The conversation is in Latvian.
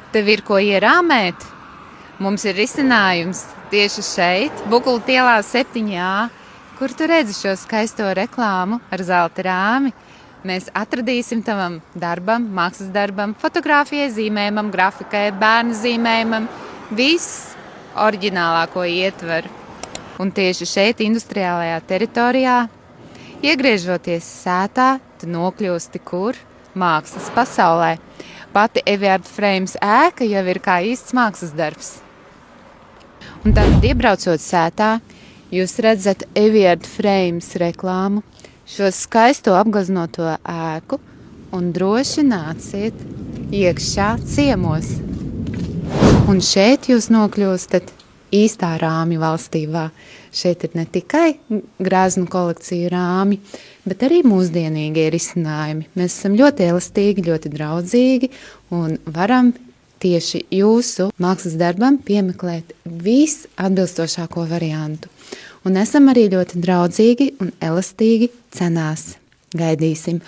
Tev ir ko ierāmēt? Mums ir risinājums tieši šeit, Bukulu ielā 7A, kur tu redzi šo skaisto reklāmu ar zelta rāmi. Mēs atradīsim tavam darbam, mākslas darbam, fotogrāfijai, zīmējumam, grafikai, bērnu zīmējumam, viss oriģinālāko ietveru. Un tieši šeit, industriālajā teritorijā, iegriežoties sētā, tu nokļūsti kur? Mākslas pasaulē. Pati Eviard Frames ēka jau ir kā īsts mākslas darbs. Un tātad, iebraucot sētā, jūs redzat Eviard Frames reklāmu, šo skaisto apgleznoto ēku, un droši nāciet iekšā ciemos. Un šeit jūs nokļūstat īstā rāmju valstībā. Šeit ir ne tikai grāznu kolekciju rāmi, bet arī mūsdienīgie risinājumi. Mēs esam ļoti elastīgi, ļoti draudzīgi un varam tieši jūsu mākslas darbam piemeklēt visatbilstošāko variantu. Un esam arī ļoti draudzīgi un elastīgi cenās. Gaidīsim!